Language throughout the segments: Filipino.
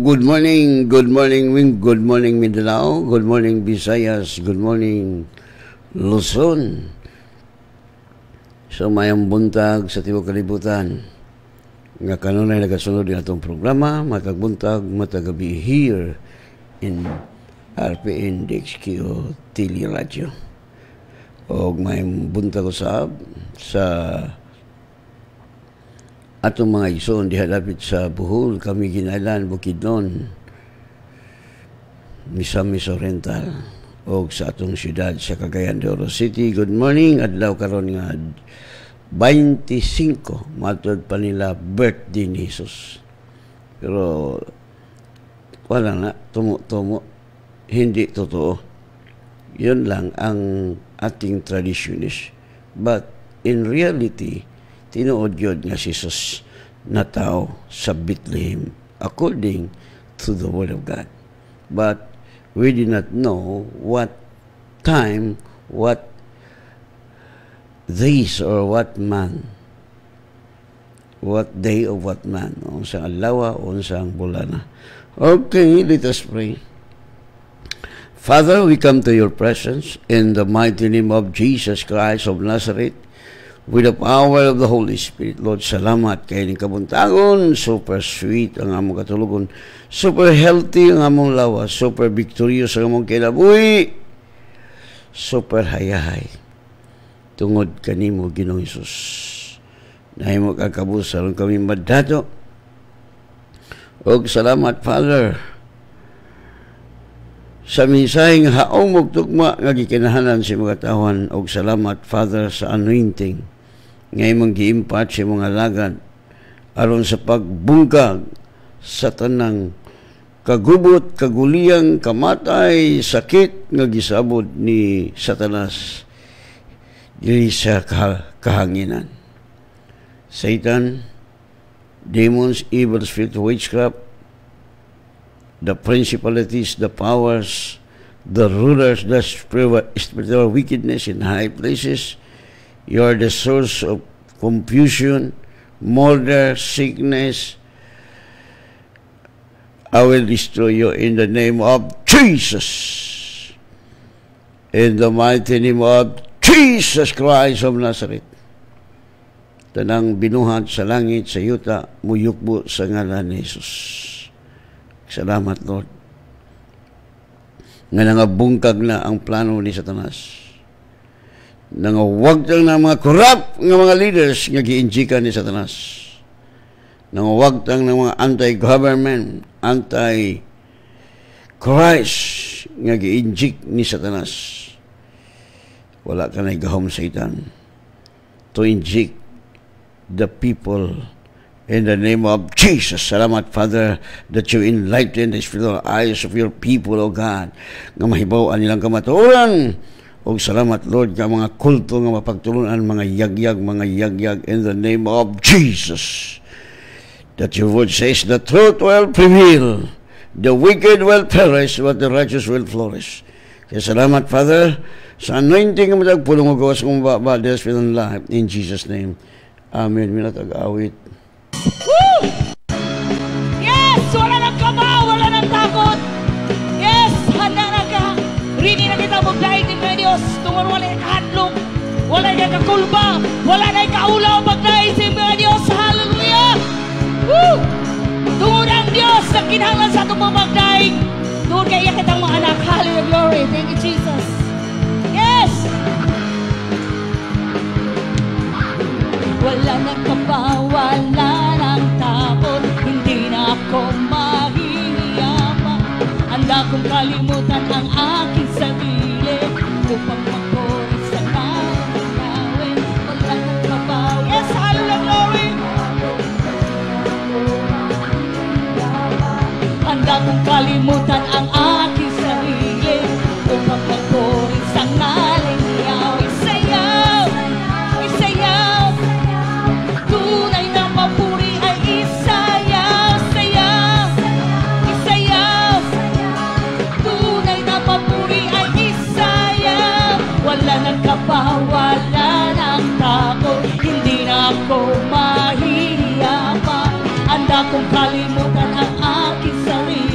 good morning Mindanao, good morning Visayas, good morning Luzon. So mayang buntag sa tibuok kalibutan nga kanunay nagasunod din atong programa matag buntag matag gabi here in RPN DXQ Tili Radio. O mayang buntag usab sa atong mga igsoon diha dapit sa Bohol, Camiguin, Bukidnon, Misamis Oriental o sa atong siyudad sa Cagayan de Oro City. Good morning, adlaw karon nga 25 matod pa nila birthday ni Jesus. Pero wala na, tumo-tumo, hindi totoo. Yun lang ang ating traditionist. But in reality, tinuod yun nga si Jesus na tao sa Bethlehem according to the Word of God. But we did not know what time, what days, or what man, what day of what man, unsang adlaw, unsang bulana. Okay, let us pray. Father, we come to your presence in the mighty name of Jesus Christ of Nazareth. With the power of the Holy Spirit, Lord, salamat kay ning kabuntagon, super sweet ang among katulugon, super healthy ang among lawas, super victorious ang among kinabuhi, super hayahay. Tungod kanimo, Ginoong Hesus. Nahimo kakabusa ron kami madado. Og salamat, Father, sa misahing haong magtugma nga gikinahanan si mga tawhan. Og salamat, Father, sa anointing ngay mong gi-impart sa mga lagad aron sa pagbungkag sa tanang kagubot, kaguliyang, kamatay, sakit nga gisabod ni Satanas dili sa kahanginan. Satan, demons, evil spirit, witchcraft, the principalities, the powers, the rulers, the spiritual wickedness in high places. You are the source of confusion, murder, sickness. I will destroy you in the name of Jesus. In the mighty name of Jesus Christ of Nazareth. Tanang binuhat sa langit, sa yuta, muyukbo sa ngalan ni Jesus. Salamat, Lord. Nga nangabungkag na ang plano ni Satanas. Nangawag ng mga corrupt ng mga leaders nga giinjikan ni Satanas. Nangawag ng mga anti-government, anti-Christ nga giinjik ni Satanas. Wala ka na igahom, Satan, to inject the people in the name of Jesus. Salamat, Father, that you enlighten the spiritual eyes of your people, O God, nga mahibaw-an nilang kamatuoran. O salamat, Lord, ka mga kulto nga mapagtulunan, mga yagyag in the name of Jesus. That your word says, the truth will prevail, the wicked will perish, but the righteous will flourish. Kaya salamat, Father, sa anointing nga matagpulong o gawas kong baba, there's been life, in Jesus' name. Amen. Minatag-awit. Woo! Yes! Wala nang kama, wala nang takot. Yes! Handa na ka. Rini na kita magdaig din na Diyos. Tungkol wala na kahadlok. Wala na kakulba. Wala na kaulaw magdaig sa mga Diyos. Hallelujah! Woo! Tungkol ang Diyos sa kinahanglan sa itong magdaig. Tungkol kaya kitang mga anak. Hallelujah, glory. Thank you, Jesus. Yes! Wala nang kaba, wala nang takot, hindi na ako mahihiyama. Handa kong kalimutan ang aking sarili upang magpuri sa kawin. Wala nang kaba, yes, hallelujah, glory. Handa kong kalimutan ang aking sarili upang magpuri sa ngaling niyaw. Isayaw, isayaw. Tunay na mapuri ay isayaw, sayaw, isayaw. Tunay na mapuri ay isayaw. Wala nang kaba, wala nang takot, hindi na ako mahihiya pa. Handa kong kalimutan ang aking sarili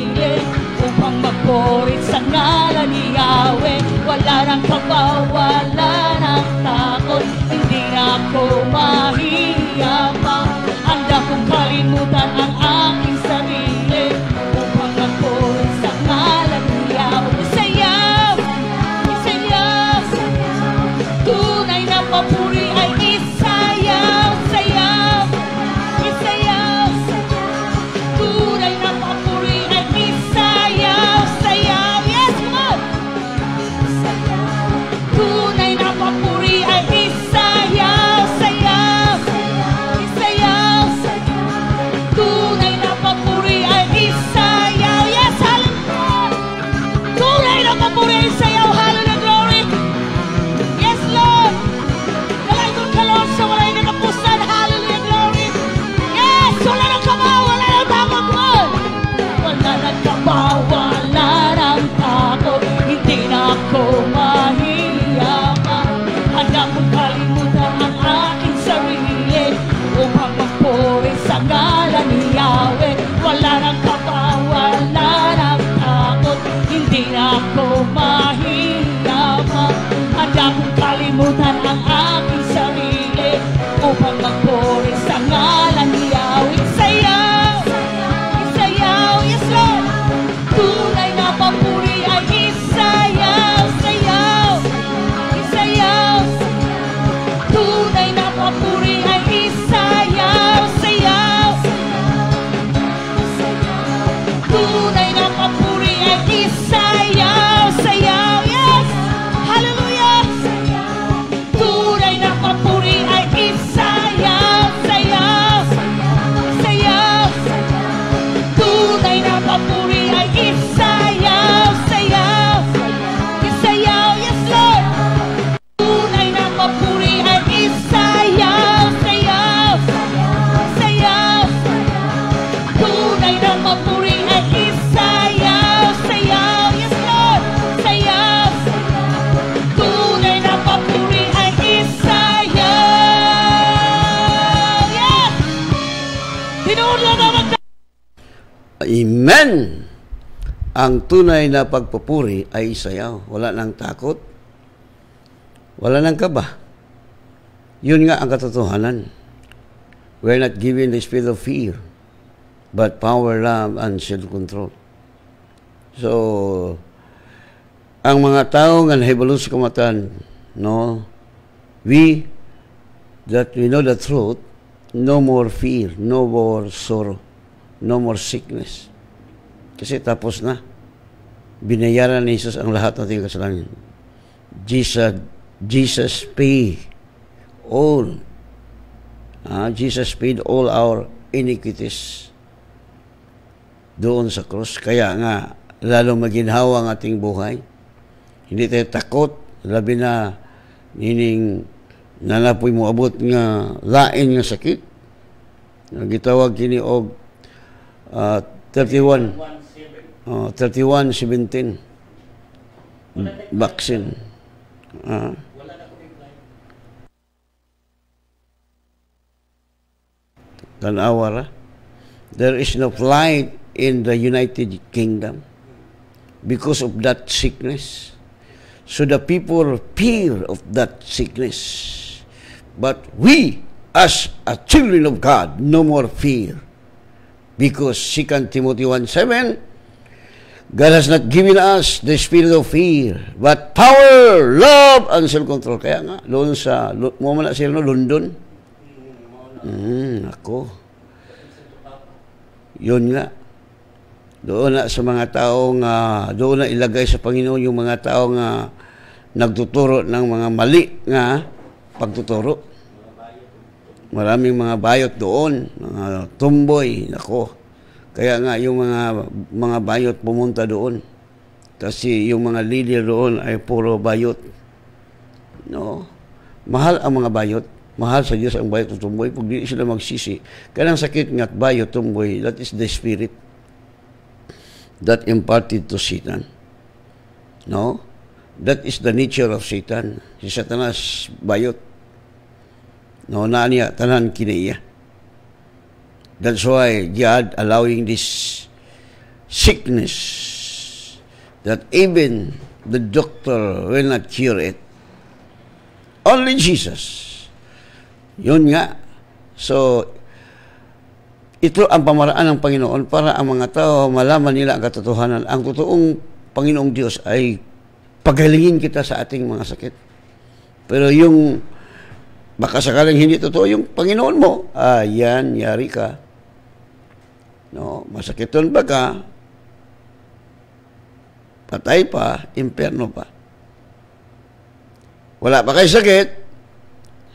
Tinuod lang naman ka. Amen! Ang tunay na pagpupuri ay sayaw. Wala nang takot. Wala nang kaba. Yun nga ang katotohanan. We're not given the spirit of fear, but power, love, and self-control. So, ang mga tao nga nahibalon sa kamatan, no, we know the truth, no more fear, no more sorrow, no more sickness. Kasi tapos na. Binayaran ni Jesus ang lahat ng ating kasalanan. Jesus paid all. Jesus paid all our iniquities doon sa krus. Kaya nga, lalong maginhawa ang ating buhay. Hindi tayo takot, labi na nining nanapoy mo abot nga lain nga sakit. Gitawag kini og 31-17 vaccine. Tanawara. There is no flight in the United Kingdom because of that sickness. So the people fear of that sickness. But we, as a children of God, no more fear. Because 2 Timothy 1:7, God has not given us the spirit of fear, but power, love, and self-control. Kaya nga, doon sa, mo man na sila, no, London. Ako. Yun nga. Doon na sa mga tao nga, doon na ilagay sa Panginoon yung mga tao nga nagtuturo ng mga mali nga pagtuturo. Maraming mga bayot doon, mga tumboy, nako. Kaya nga yung mga bayot pumunta doon. Kasi yung mga leader doon ay puro bayot. No? Mahal ang mga bayot. Mahal sa Diyos ang bayot o tumboy. Pag di sila magsisi, kanang sakit nga't bayot, tumboy, that is the spirit that imparted to Satan. No? That is the nature of Satan. Si Satanas, bayot. No, niya, tanan kinaiya. That's why God allowing this sickness that even the doctor will not cure it. Only Jesus. Yun nga. So, ito ang pamaraan ng Panginoon para ang mga tao malaman nila ang katotohanan. Ang totoong Panginoong Diyos ay pagalingin kita sa ating mga sakit. Pero yung baka sakaling hindi totoo yung Panginoon mo, yan, yari ka. No, masakiton ba ka? Patay pa, impyerno pa. Wala pa kayo sakit,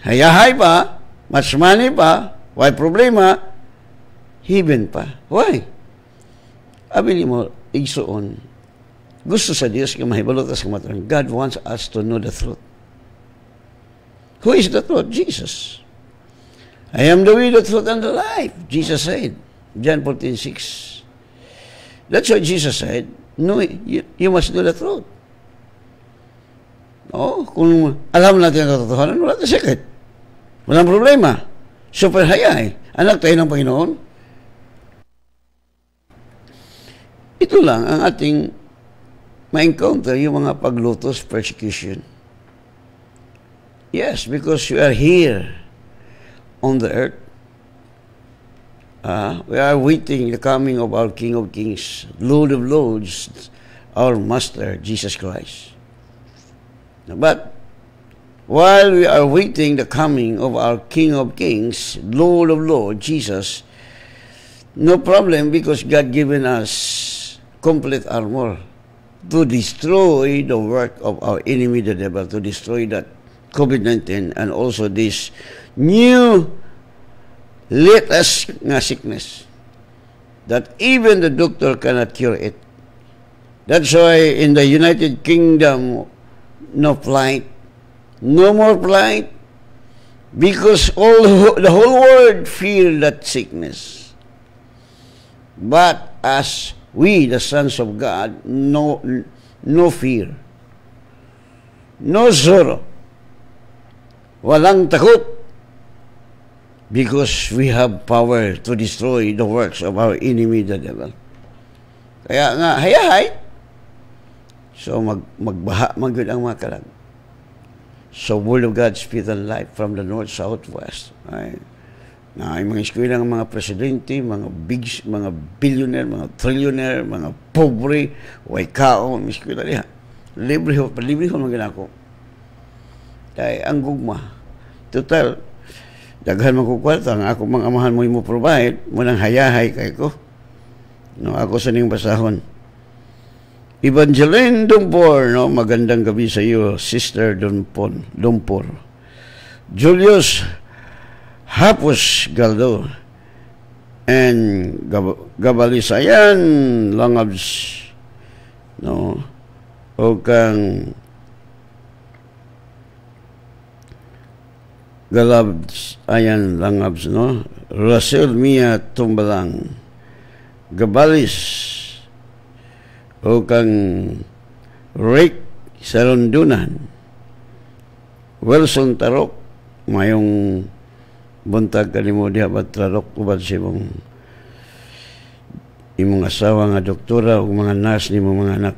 hayahay pa, much money pa, why problema, heaven pa. Why? Abili mo, igsoon, gusto sa Diyos nga mahibalot sa kamataran. God wants us to know the truth. Who is the truth? Jesus. I am the way, the truth, and the life. Jesus said, John 14:6. That's what Jesus said. No, you must know the truth. No, kung alam natin ang katotohanan, wala tayong sakit. Walang problema. Super hayay. Anak tayo ng Panginoon. Ito lang ang ating ma-encounter, yung mga paglutos, persecution. Yes, because we are here on the earth. We are waiting the coming of our King of Kings, Lord of Lords, our Master, Jesus Christ. But while we are waiting the coming of our King of Kings, Lord of Lords, Jesus, no problem because God given us complete armor to destroy the work of our enemy, the devil, to destroy that COVID-19 and also this new latest sickness that even the doctor cannot cure it. That's why in the United Kingdom, no flight, no more flight, because the whole world feel that sickness. But as we, the sons of God, no fear, no sorrow, walang takot. because we have power to destroy the works of our enemy, the devil. Kaya nga, hayahay. So, magbaha, magyud ang mga kalag. So, Word of God, Spirit and Life from the North, South, West. Ay, na yung mga eskwela ng mga presidente, mga billionaire, mga trillionaire, mga pobre, way kao, mga eskwela niya. Libre ho mga ginako. Kaya ang gugma, total, daghan magkukwarta, ang ako mga amahan mo provide, munang hayahay kay ko. No, ako sa ning basahon. Evangeline Dumpor, no, magandang gabi sa iyo, Sister Dumpor. Julius Hapos Galdo and Gabalisayan Langabs, no, o kang Galabs ayan Langabs, no, Russell Mia Tumbalang Gabalis, o kang Rick Sarundunan, Wilson Tarok, mayong buntag kanimo diha ba Tarok ubad si imong asawa nga doktora ug mga nurse nimo mga anak,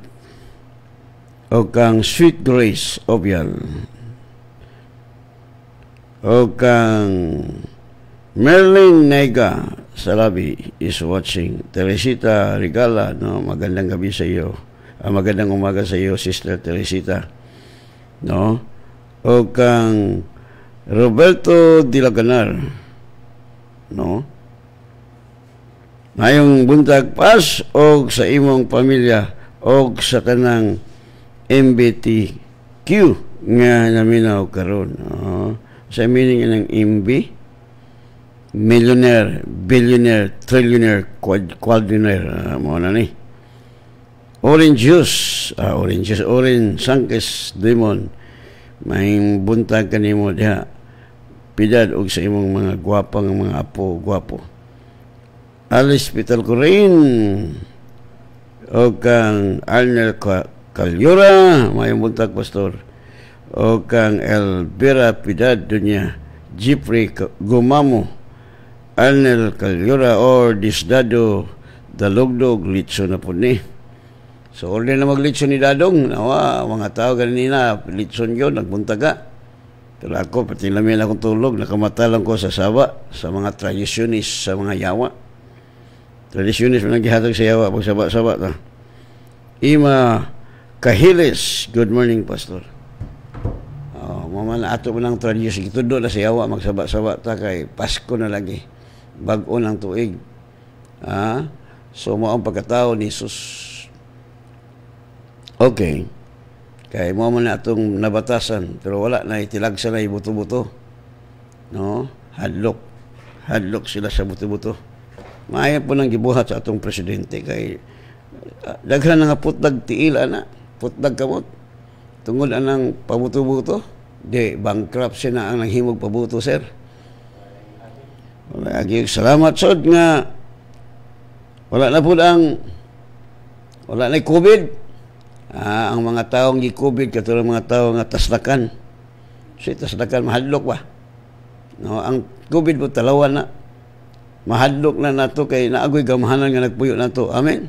o kang Sweet Grace Obial, o kang Merlin Nega Salabi is watching. Teresita Regala, no, magandang gabi sa iyo. Magandang umaga sa iyo, Sister Teresita. No? O kang Roberto Dilaganar, no? Ngayong buntag pas o sa imong pamilya o sa tanang MBTQ nga naminaw karon. No? Sa meaning ng MB, millionaire, billionaire, trillionaire, quadrillionaire, mo na ni. Orange juice, orange sangkes demon, may buntag kanimo diha. Pidad og sa imong mga gwapang mga apo, gwapo. Alice Pital Corain, o kang Arnel Calyura, may buntag pastor. O kang Elvira Pidad dunya, Jeffrey Gumamo, Arnel Calyura or Disdado Dalugdog, litso na po ni. So, order na maglitso ni Dadong. Nawa, mga tao ganina, litson yun, nagbuntaga. Pero ako, pati lamin akong tulog, nakamata lang ko sa sawa, sa mga tradisyonis, sa mga yawa. Tradisyonis, naghihatag sa yawa, pag saba-saba. Ima Kahilis, good morning, Pastor. Mama na ato mo ng tradisyon, ito doon na sa yawa, magsaba-saba ta kay Pasko na lagi. Bago ng tuig. So, mo ang pagkatao ni Jesus. Okay. Kaya mo na itong nabatasan, pero wala na, itilagsa na ibuto-buto. No? Hadlok sila sa buto-buto. Maayon po nang gibuhat sa atong presidente, kay daghan nga putdag tiila na, putdag kamot. Tungod anang pabuto-buto, di, bankruptcy na ang nanghimog pabuto, sir. Wala, salamat, sod nga, wala na po wala na COVID. Ang mga taong gi-COVID, katulad mga tao nga taslakan. So, taslakan, mahadlok ba? No, ang COVID po, talawan na. Mahadlok na nato kay naagoy gamahanan nga nagpuyo nato. Amen?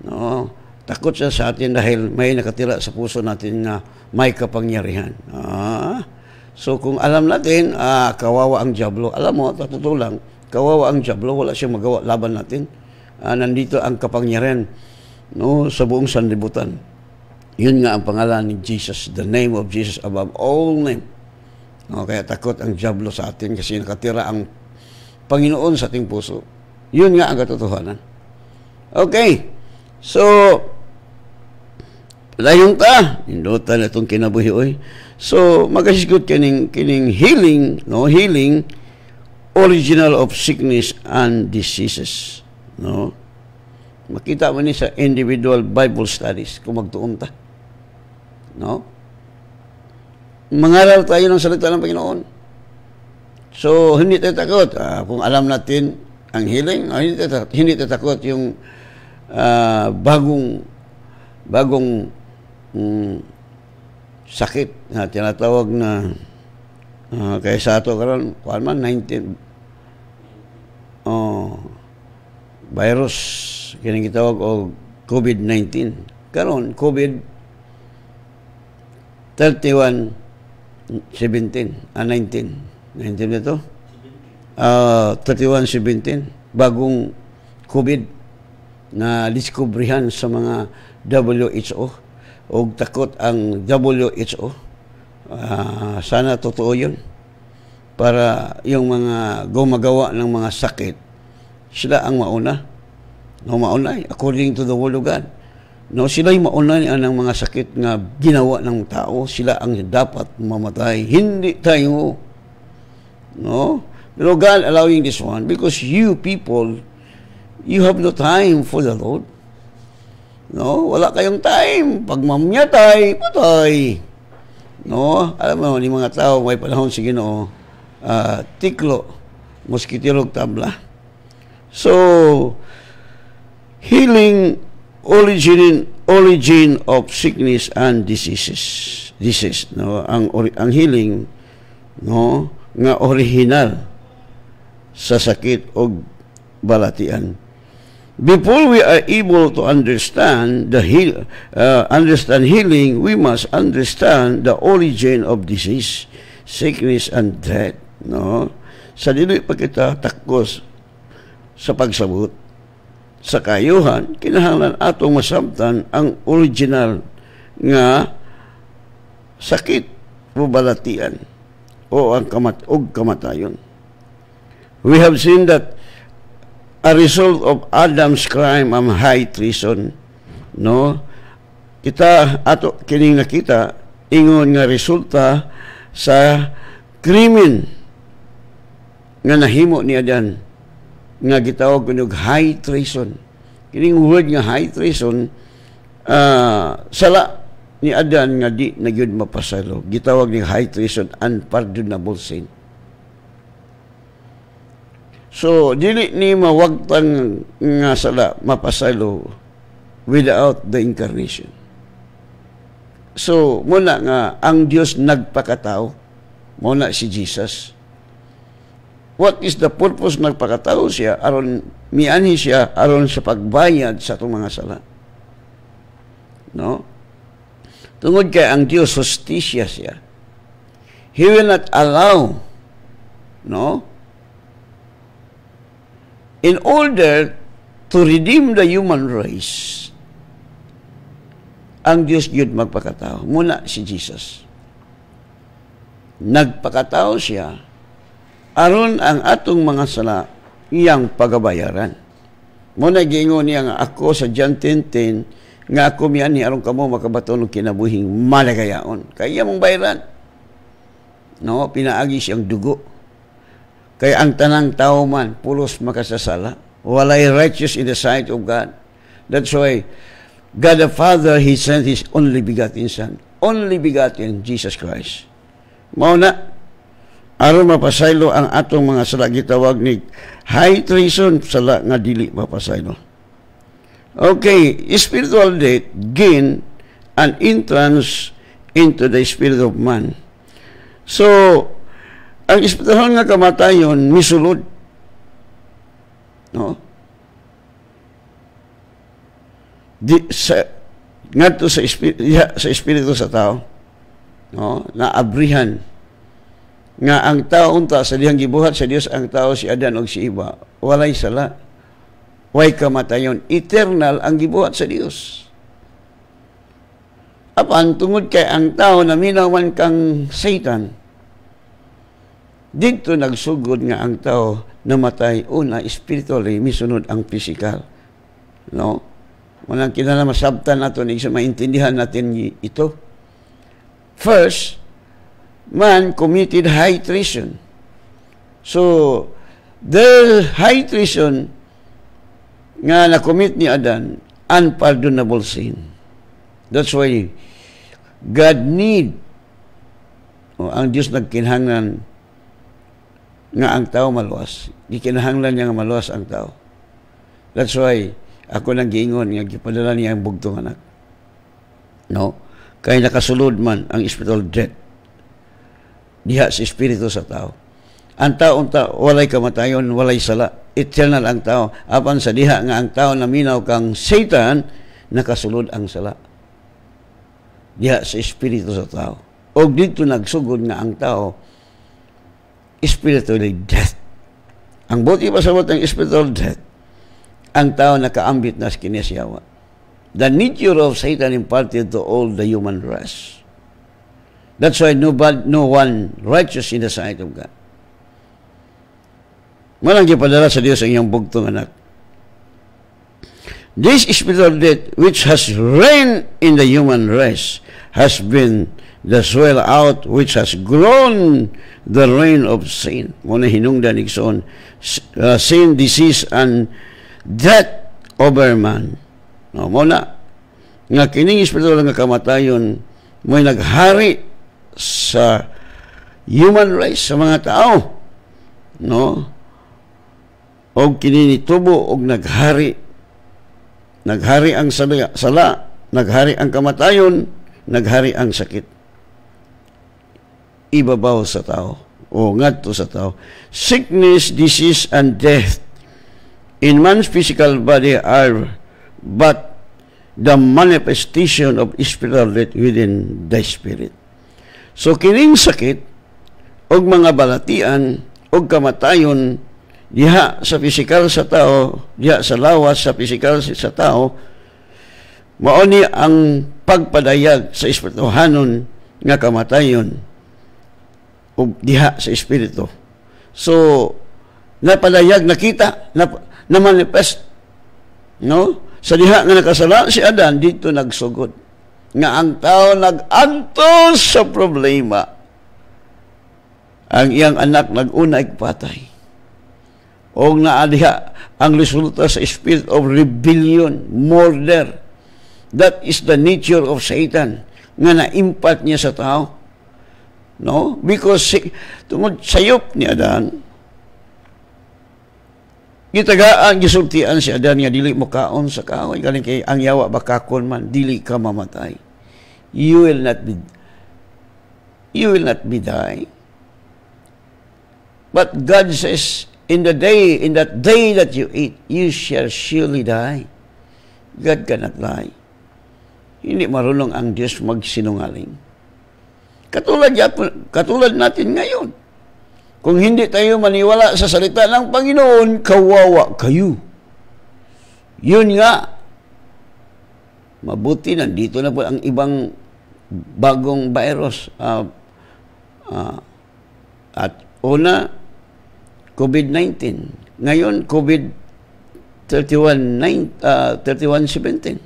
No, takot siya sa atin dahil may nakatira sa puso natin na may kapangyarihan. So, kung alam natin, kawawa ang diablo. Alam mo, totoo lang, kawawa ang diablo, wala siyang magawa laban natin. Nandito ang kapangyarihan, no, sa buong sanlibutan. Yun nga ang pangalan ni Jesus, the name of Jesus above all name. No, kaya takot ang diablo sa atin kasi nakatira ang Panginoon sa ating puso. Yun nga ang katotohanan. Okay. So, layon ta, indutan na itong kinabuhi, oy. So, magasigot kining healing, no, healing, original of sickness and diseases, no. Makita mo ni sa individual Bible studies kung magtuon ta. No? Mangaral tayo ng salita ng Panginoon. So, hindi tayo takot. Kung alam natin ang healing, hindi tayo takot yung bagong sakit na tinatawag na Kaya sa ato karon kuan man 19 virus kining gitawag og COVID-19. Karon COVID 31 17 19 na to 31-17 bagong COVID na diskubrihan sa mga WHO o takot ang WHO. Sana totoo yun para yung mga gumagawa ng mga sakit sila ang mauna. According to the Word of God. Sila yung mauna ng mga sakit na ginawa ng tao. Sila ang dapat mamatay. Hindi tayo. Pero God allowing this one because you people, you have no time for the Lord. Wala kayong time. Pag mamyatay, patay. Alam mo, ni mga tao, may panahon sa Ginoo, tiklo, mosquitirog tabla. So, healing origin of sickness and disease. Ang healing, nga original sa sakit o balatian. Before we are able to understand healing, we must understand the origin of disease, sickness, and death. Sa dili pa kita takos sa pagsabot, sa kayuhan, kinahanglan atong masabtan ang original nga sakit o balatian o ang kamatayon. We have seen that a result of Adam's crime ang high treason. Kita ato kining nakita ingon nga resulta sa krimen nga nahimo ni Adan nga gitawag kunog high treason. Kining word nga high treason sala ni Adan nga di na gyud mapasalo. Gitawag ni high treason, unpardonable sin. So, dili ni mawagtang nga sala mapasalo without the incarnation. So, muna nga, ang Diyos nagpakatao, muna si Jesus. What is the purpose nagpakatao siya? Aron mianhi siya, aron sa pagbayad sa itong mga sala. Tungod kay ang Diyos, justisya siya. He will not allow, in order to redeem the human race, ang Diyos yun magpakatao. Muna si Jesus. Nagpakatao siya aron ang atong mga sala iyang pagabayaran. Muna giingon niya nga ako sa John 10:10 nga ako miyan ni aron kamo makabaton og kinabuhing malagayaon. Kaya mong bayaran. Pinaagi siyang dugo. Kaya ang tanang tao man, pulos makasasala. Walay righteous in the sight of God. That's why God the Father, He sent His only begotten Son. Only begotten, Jesus Christ. Mauna, aron mapasaylo ang atong mga sala gitawag ni high treason, sala nga dili mapasaylo. Okay, spiritual death gain an entrance into the spirit of man. So, ang espiritual nga kamatayon misulod. Ngadto sa espiritu sa tao. Na abrihan nga ang tao unta sa dihang gibuhat sa Dios ang tao si Adan ug si Eva walay sala. Way kamatayon eternal ang gibuhat sa Dios. Apan tungod kay ang tao na minawan kang Satan, dito nagsugod nga ang tao namatay una spiritually misunod ang physical. Walang kinala masabtan nato ni sa maintindihan natin ito. First, man committed high treason. So, the high treason nga na-commit ni Adan, unpardonable sin. That's why God need ang Diyos nagkinahanglan nga ang tao maluwas. Gikinahanglan niya nga maluwas ang tao. That's why ako nang giingon nga gipadala niya ang bugtong anak. Kaya nakasulod man ang spiritual death. diha sa espiritu sa tao. Ang taong walay kamatayon, walay sala. Eternal ang tao. Apan sa diha nga ang tao naminaw kang Satan, nakasulod ang sala. Diha sa espiritu sa tao. O dito nagsugod nga ang tao, spiritually death. Ang buti pa sa ang spiritual death, ang tao nakaambit na sa kinesiyawa. The nature of Satan imparted to all the human race. That's why no one righteous in the sight of God. Malang gipadala sa Dios ang iyong bugtong anak. This spiritual death which has reigned in the human race has been the swell out which has grown the reign of sin. Muna hinungdan igsoon, sin, disease, and death over man. No, muna nga kining spiritual nga kamatayon mo'y naghari sa human race, sa mga tao. No? Og kininitubo og naghari ang sala, naghari ang kamatayon, naghari ang sakit. Ibabaw sa tao o ngadto sa tao. Sickness, disease, and death in man's physical body are but the manifestation of spiritual death within the spirit. So kining sakit og mga balatian og kamatayon diha sa pisikal sa tao, diha sa lawas sa pisikal sa tao, mao ni ang pagpadayag sa espirituhanon nga kamatayon o diha sa espiritu. So napadayag, nakita, na manifest, no? Sa diha nga nakasala si Adan, dito nagsugod nga ang tao nag-antos sa problema. Ang iyang anak nag-unay patay. O naadiha ang resulta sa spirit of rebellion, murder. That is the nature of Satan nga na-impact niya sa tao. No? Because tungod sayop ni Adan, gitagaan, gisultian si Adan nga dili mo kaon sa kahoy. Galing kay ang yawa bakakon man, dili ka mamatay. You will not be die. But God says, in that day that you eat, you shall surely die. God cannot lie. Hindi marunong ang Diyos magsinungaling. Katulad natin ngayon. Kung hindi tayo maniwala sa salita ng Panginoon, kawawa kayo. Yun nga. Mabuti, nandito na po ang ibang bagong virus. At una, COVID-19. Ngayon, COVID-3117.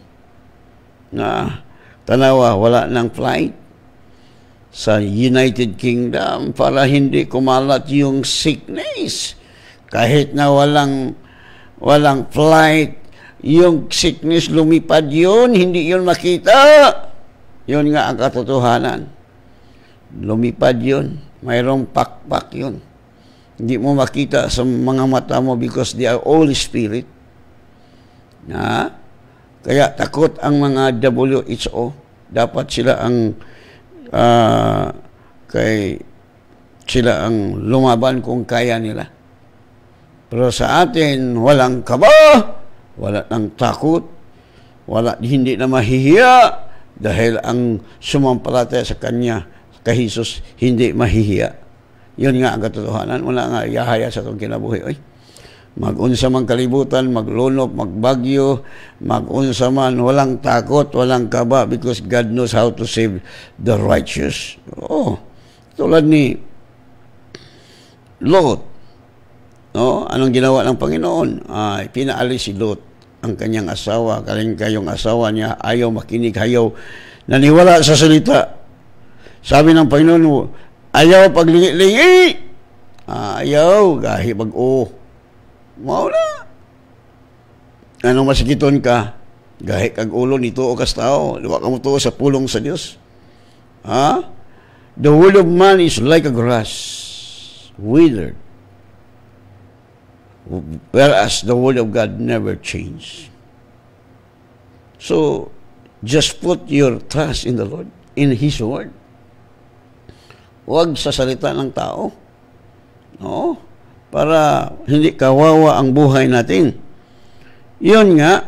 Na tanawa, wala ng flight sa United Kingdom para hindi kumalat yung sickness. Kahit na walang flight, yung sickness lumipad yun, hindi yun makita. Yun nga ang katotohanan. Lumipad yun. Mayroong pakpak yun. Hindi mo makita sa mga mata mo because they are all spirit. Kaya takot ang mga WHO. Dapat sila ang sila ang lumaban kung kaya nila. Pero sa atin, walang kaba, wala ng takot, hindi na mahihiya dahil ang sumampalataya sa Kanya, kay Jesus, hindi mahihiya. Yun nga ang katotohanan. Wala nga yahaya sa itong kinabuhi. Mag-unsa man kalibutan, maglunok, magbagyo, mag-unsa man, walang takot, walang kaba, because God knows how to save the righteous. Tulad ni Lot. Anong ginawa ng Panginoon? Pinaalis si Lot, ang kanyang asawa, kayong asawa niya, ayaw makinig, ayaw naniwala sa salita. Sabi ng Panginoon, ayaw paglingi-lingi, ayaw, gahi mag-o. Mauna. Anong masigiton ka? Gahi kag ulo nito o kas tao. Diwa ka mo to sa pulong sa Dios. The word of man is like a grass, withered. Whereas the word of God never changes. So, just put your trust in the Lord, in His word. Huwag sa salita ng tao. No? Para hindi kawawa ang buhay natin. Yun nga,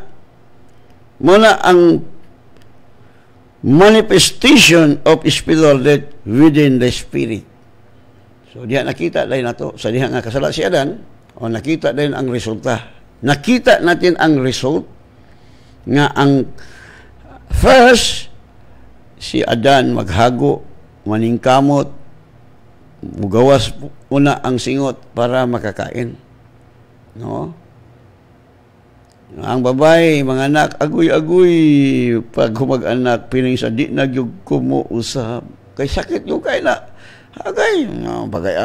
muna ang manifestation of spiritual death within the spirit. So, diyan nakita dahil na to. Sa diyan nga kasala si Adan, o nakita din ang resulta. Nakita natin ang result nga ang first, si Adan maghago, maningkamot, mugawas una ang singot para makakain. No? Ang babae, mga anak, agoy-agoy, pag humag-anak, piling sa di nagyug kumuusap. Kay sakit yung kay na, agay, no, bagay,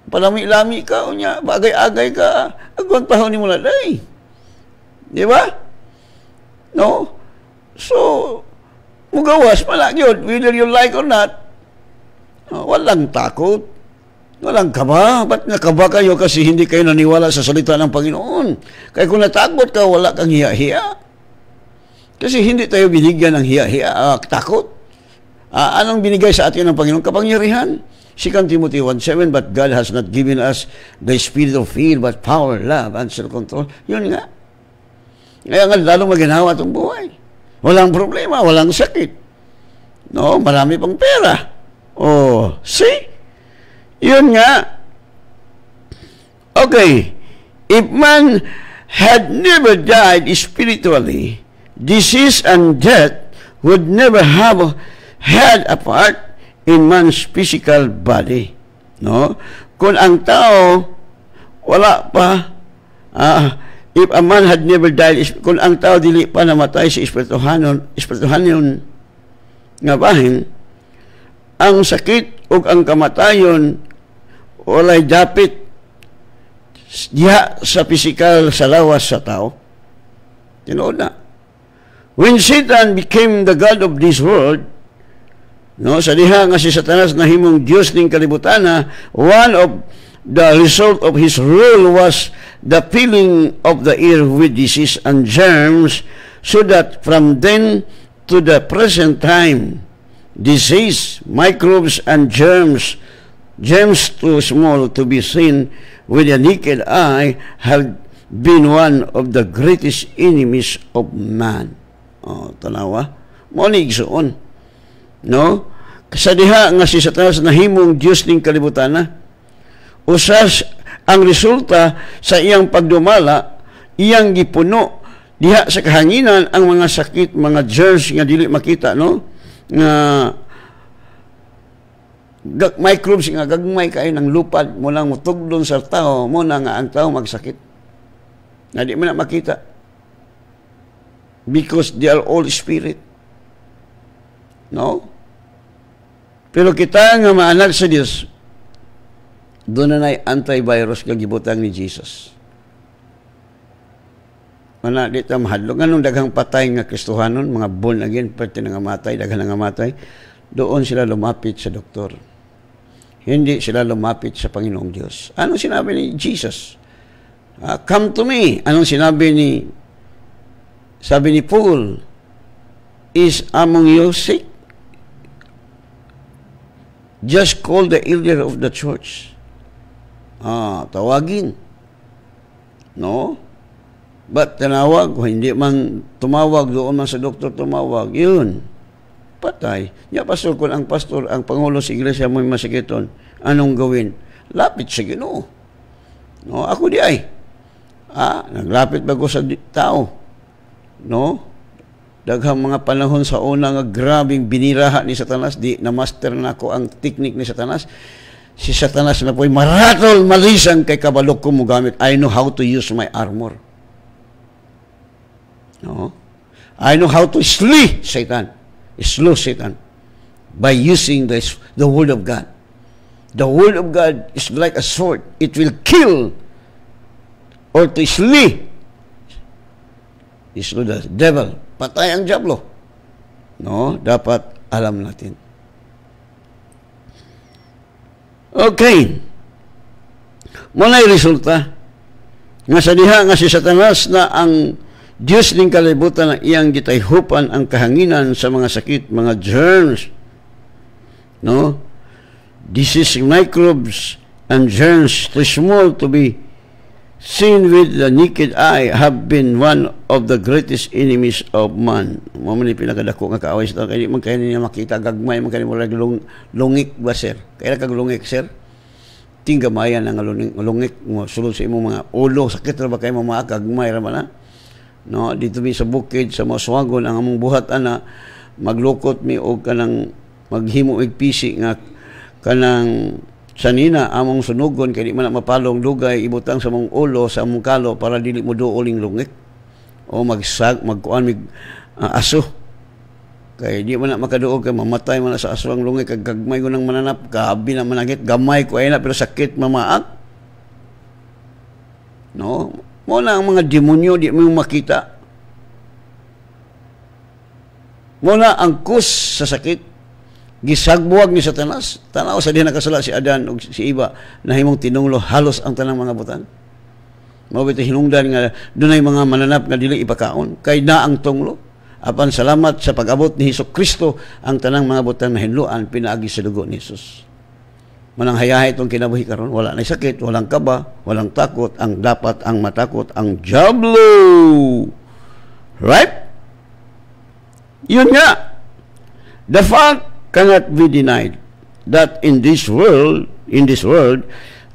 palami-lami ka, unya, bagay-agay ka, agwan pa ni mula day. Di ba? No? So, mugawas pala yun, whether you like or not, walang takot. Walang kaba. Ba't nakaba kayo kasi hindi kayo naniwala sa salita ng Panginoon? Kaya kung natakot ka, wala kang hiya-hiya. Kasi hindi tayo binigyan ng hiya-hiya, takot. Anong binigay sa atin ng Panginoon? Kapangyarihan. 2 Timothy 1:7, but God has not given us the spirit of fear, but power, love, and self-control. Yun nga. Kaya nga, lalong maginawa itong buhay. Walang problema, walang sakit. No, marami pang pera. Oh, see? Yun nga. Okay. If man had never died spiritually, disease and death would never have had a part in man's physical body. No? Kung ang tao wala pa, if a man had never died, kung ang tao dili pa namatay sa espirituhanon nga bahin, ang sakit o ang kamatayon walay dapit diha sa pisikal sa lawas sa tao. Tinuod na. When Satan became the God of this world, no, sa diha nga si Satanas nahimong Dios ning kalibutan, one of the result of his rule was the filling of the air with disease and germs, so that from then to the present time, disease, microbes, and germs too small to be seen with the naked eye, have been one of the greatest enemies of man. Tanawa. Muna igsoon. No? Sa diha nga si Satanas nahimong Diyos ning kalibutan, usas ang resulta sa iyang pagdumala, iyang gipuno diha sa kahanginan ang mga sakit, mga germs nga dili makita, no? Nga microbes nga gagmay kayo ng lupad mo lang mutugdon sa tao mo na nga ang tao magsakit na di mo na makita because they are all spirit. No? Pero kita nga maanak sa Diyos, doon na antivirus nga gibutang ni Jesus. Mana di ta mahadlok nganong daghang patay nga Kristohanon, mga born again, pati nga matay, daghang nga matay, doon sila lumapit sa doktor. Hindi sila lumapit sa Panginoong Diyos. Anong sinabi ni Jesus? Come to me. Anong sinabi sabi ni Paul, is among you sick? Just call the elder of the church. Tawagin. No? But tinawag, hindi man tumawag, doon man sa doktor tumawag, yun. Patay. Ya, pastor, kung ang pastor, ang pangulo sa iglesia mo masakiton, anong gawin? Lapit sa Ginoo. No, ako di ay. Naglapit ba ko sa tao? No? Daghang mga panahon sa una nga grabing biniraha ni Satanas, di na-master na ako ang technique ni Satanas. Si Satanas na po'y maratol, malisang kay kabalok ko mo gamit. I know how to use my armor. No? I know how to slay Satan. Slow Satan by using the Word of God. The Word of God is like a sword. It will kill or to slay the devil. Patay ang diablo. No? Dapat alam natin. Okay. Muna yung resulta. Nga sa diha nga si Satanas na ang Diyos ning kalibutan na iyang gitayhupan ang kahanginan sa mga sakit, mga germs. No? Disease, microbes, and germs too small to be seen with the naked eye have been one of the greatest enemies of man. Mamani pinakadako nga kaaway sa kaya man kaya niya makita gagmay man kaya wala lungik ba sir? Kaya kag lungik sir? Tinggamayan ang lungik mo sulod sa imong mga ulo sakit ra ba kay mga gagmay ra man no dito mi sa bukid sa Maswagon ang among buhat ana maglukot mi og kanang maghimo og pisi nga kanang sanina among sunugon kay di man mapalong dugay ibutang sa mong ulo sa among kalo para dili mo duoling lungik o magkuan mig aso kay di man makaduog kay mamatay man sa aso ang lungik kag gagmay ko nang mananap kabi na managit gamay ko ay na pero sakit mamaak no mo na ang mga demonyo di mo makita mo na ang kus sa sakit gisagbuwag ni Satanas. Tanaw sa diha nakasala si Adan ug si Eva nahimong tinunglo halos ang tanang mga butan. Mao bitaw hinungdan nga dunay mga mananap nga dili ipakaon kay na ang tunglo. Apan salamat sa pag-abot ni Hesukristo ang tanang mga butan mahinluan pinaagi sa dugo ni Jesus. Manang hayahay itong kinabuhi karon wala na sakit, walang kaba, walang takot, ang dapat ang matakot ang diablo. Right? Yun nga. The fact cannot be denied that in this world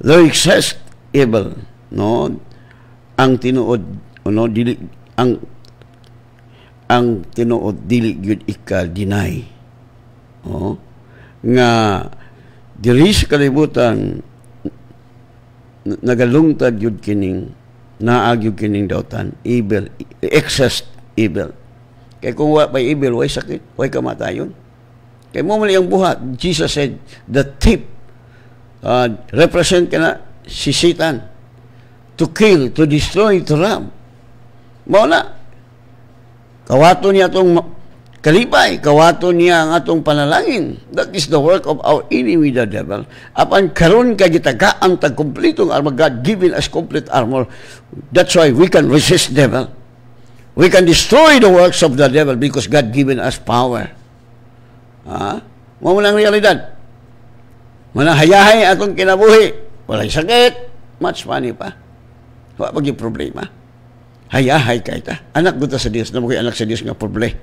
there exists evil. No, ang tinuod, no, dili ang tinuod dili gyud ika-deny. Oh, nga diri sa kalibutan nagalungtad gyud kining naag kining dautan evil, excess evil. Kay kung wa may evil, way sakit, way kamatayon. Kay mo mali ang buhat. Jesus said, the thief represent ka na si Satan to kill, to destroy, to rob. Mao na. Kawato niya itong kalipay. Kawato niya ang atong panalangin. That is the work of our enemy, the devil. Apan karon kay gitagaan tag kompletong armor, God given us complete armor. That's why we can resist devil. We can destroy the works of the devil because God given us power. Mo lang realidad. Manang hayahay atong kinabuhi. Walay sakit. Much money pa. Wa pag problema. Hayahay kay ta. Anak guta sa Dios. Namoy anak sa Dios nga pobre.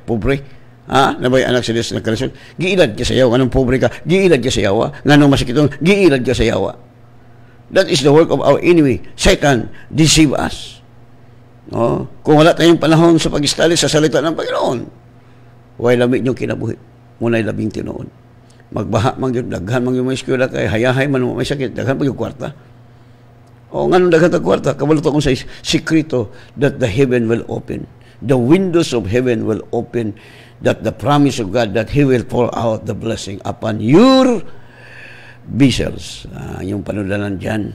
Namoy anak sa Dios nga kalasyon. Giilad ka sa yawa. Nganong pobre ka? Giilad ka sa yawa. Nganong masakitong? Giilad ka sa yawa. That is the work of our enemy. Satan deceive us. No? Kung wala tayong panahon sa pag-istali sa salita ng Panginoon, way lamig nyo kinabuhi. Muna'y labing tinuod. Magbaha man yun, daghan man yung may eskwela kay hayahay man may sakit, daghan man yung kwarta. O nga nung daghan tag kwarta, kabalot akong sa sikrito that the heaven will open. The windows of heaven will open, that the promise of God that He will pour out the blessing upon your vessels. Yung panudalan dyan.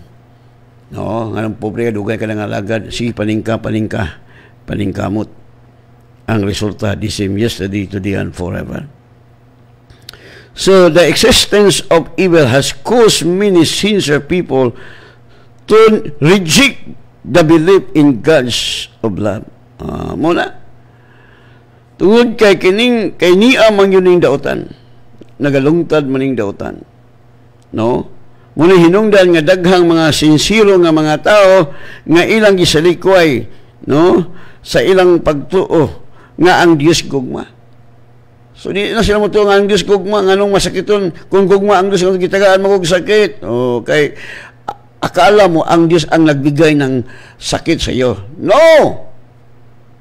No, nga nung pobre ka, dugay ka ng alagad, sige paningkamot. Ang resulta, the same yesterday, today, and forever. So, the existence of evil has caused many sincere people to reject the belief in God's of love. Muna, tungod kay niya man yun yung dautan. Nagalungtad man yung dautan. No? Muna hinungdan nga daghang mga sinsiro nga mga tao nga ilang gisalikway, no? Sa ilang pagtuo nga ang Diyos gugma. So, di na sila mo ito nga ang Diyos gugma, nga nung masakiton, kung gugma ang Diyos, kung kitagaan mo kong sakit. Okay, akala mo ang Diyos ang nagbigay ng sakit sa iyo. No!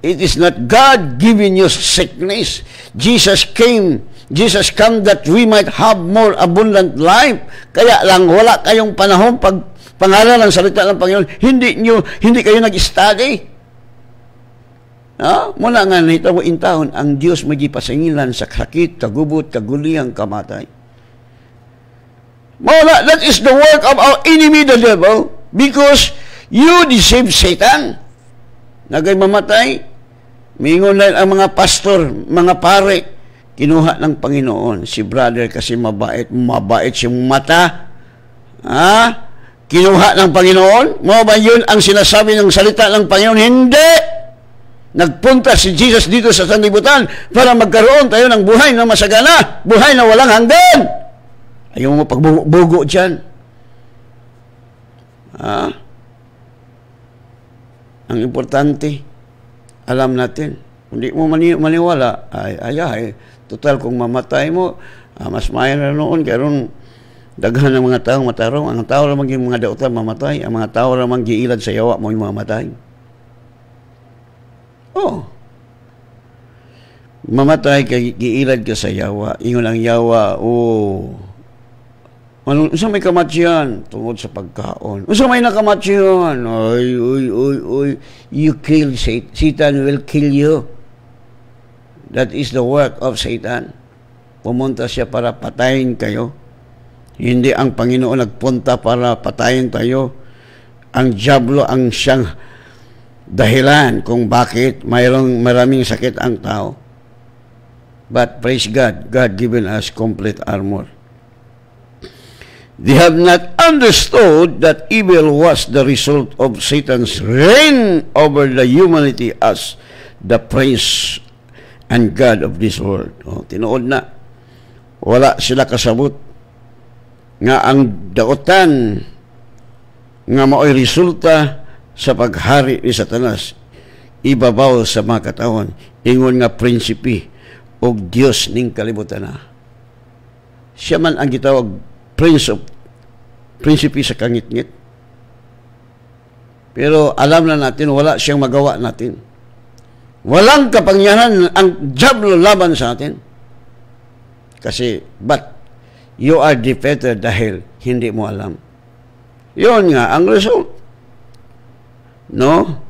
It is not God giving you sickness. Jesus came that we might have more abundant life. Kaya lang wala kayong panahon pag pangalan ng salita ng Panginoon, hindi kayo nag-study. Mula nga nahita mo intahon, ang Diyos magipasangilan sa sakit, kagubot, kaguliyang, kamatay. Mula, that is the work of our enemy, the devil, because you deceive Satan. Nagay mamatay, mingon na ang mga pastor, mga pare, kinuha ng Panginoon. Si brother kasi mabait siyang mata. Kinuha ng Panginoon? Mo ba yun ang sinasabi ng salita ng Panginoon? Hindi! Nagpunta si Jesus dito sa sanlibutan para magkaroon tayo ng buhay na masagana, buhay na walang hanggan. Ayaw mo pagbugo dyan. Ha? Ang importante, alam natin. Kung di mo maniwala, ay, total kung mamatay mo, mas mayroon noon, karon daghan ng mga taong matarong. Ang tao lamang yung mga dautan mamatay, ang mga tao lamang giilad sa yawa mo yung mamatay. Oh. Mamatay kay giilad ka sa yawa. Ingon ang yawa, unsa may kamatsyan tungod sa pagkaon. Unsa may nakamatyan? Oy, you kill Satan. Satan will kill you. That is the work of Satan. Pumunta siya para patayin kayo. Hindi ang Panginoon nagpunta para patayin tayo. Ang diablo ang siyang dahilan kung bakit maraming sakit ang tao. But praise God, God given us complete armor. They have not understood that evil was the result of Satan's reign over the humanity as the prince and God of this world. Tinuod na. Wala sila kasabot nga ang dautan nga mao'y resulta sa paghari ni Satanas ibabaw sa mga katawan. Ingon nga prinsipi o Diyos ning kalibutan na. Siya man ang gitawag prinsipi sa kangit-ngit. Pero alam na natin, wala siyang magawa natin. Walang kapangyarihan ang diablo laban sa atin. Kasi, but, you are defeated dahil hindi mo alam. Yun nga, ang result. No?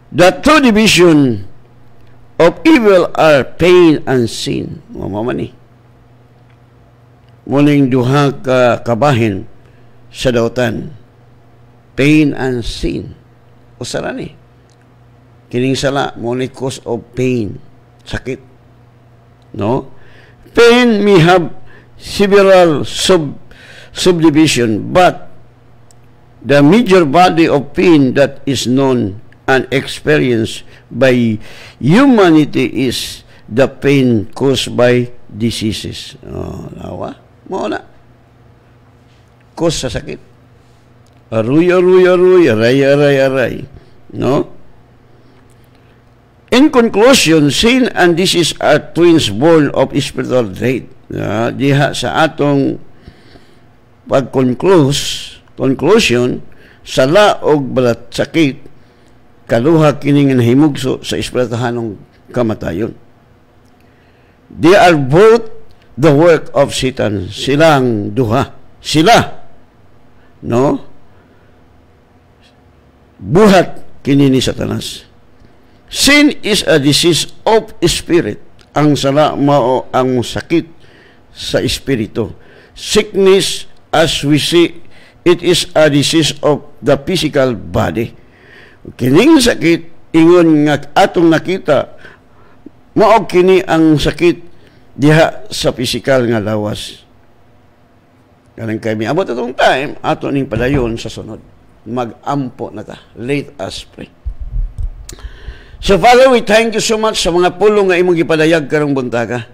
The two division of evil are pain and sin. Mamamani. Muling duha ka kabahin sa dautan. Pain and sin. Usara ni. Kining sala, muling cause of pain. Sakit. No? Pain may have several subdivision, but the major body of pain that is known and experienced by humanity is the pain caused by diseases. Lawa. Mauna. Cause sa sakit. Aruy, aray. No? In conclusion, sin and disease are twins born of spiritual death. Diha sa atong conclusion, sala og balat sakit, kaduha kining nahimugso sa espirituhanong kamatayon. They are both the work of Satan. Silang duha. Sila. No? Buhat kini ni Satanas. Sin is a disease of spirit. Ang sala mao ang sakit sa espiritu. Sickness, as we see, it is a disease of the physical body. Kining sakit, ingon nga atong nakita, mao kini ang sakit diha sa physical nga lawas. Kanang kay miabot atong time, ato ning padayon sa sunod. Mag-ampo na ta. Let us pray. So Father, we thank you so much sa mga pulong nga imong gipadayag karong buntaga.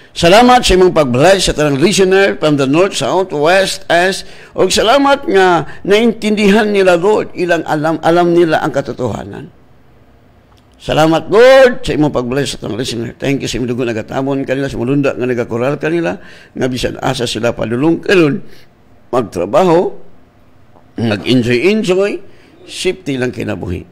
Salamat sa imong pag-bless sa tanang listener from the north, south, west, east. O salamat nga naintindihan nila, Lord, ilang alam nila ang katotohanan. Salamat, Lord, sa imong pag-bless sa tanang listener. Thank you sa imong dugo nagatamon kanila, sa mulunda nga nagakoral kanila, nga bisan asa sila padulong karon magtrabaho, mag-enjoy, safety lang kinabuhi.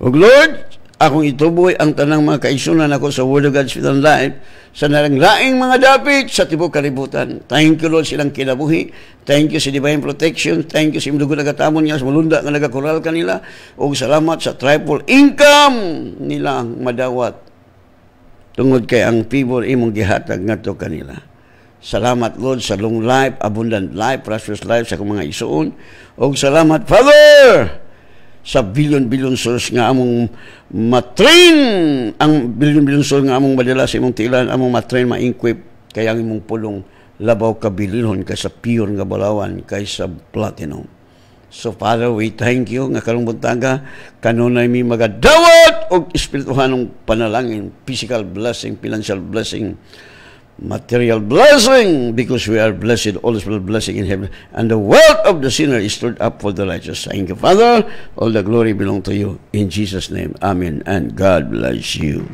O Lord, akong ituboy ang tanang mga kaisunan ako sa Word of God Spirit Life sa naranglaing mga dapit sa tibok kalibutan. Thank you, Lord, silang kinabuhi. Thank you sa divine protection. Thank you sa imong dugo nagatamon niya sa mulunda nga nagakoral kanila. O salamat sa triple income nilang madawat tungod kay ang favor imong gihatag ngadto kanila. Salamat, Lord, sa long life, abundant life, prosperous life sa akong mga isuon. O salamat, Father, sa billion souls nga among matrain, ang billion souls nga among madala sa imong tilan, among matrain, ma-equip, kaya ang imong pulong labaw ka billion kaysa pure nga balawan, kaysa platinum. So Father, we thank you nga karong buntaga kanunay mi magadawat og espirituhanong panalangin, physical blessing, financial blessing, material blessing, because we are blessed, all spiritual blessing in heaven, and the wealth of the sinner is stored up for the righteous. Thank you, Father. All the glory belong to you. In Jesus' name, amen, and God bless you.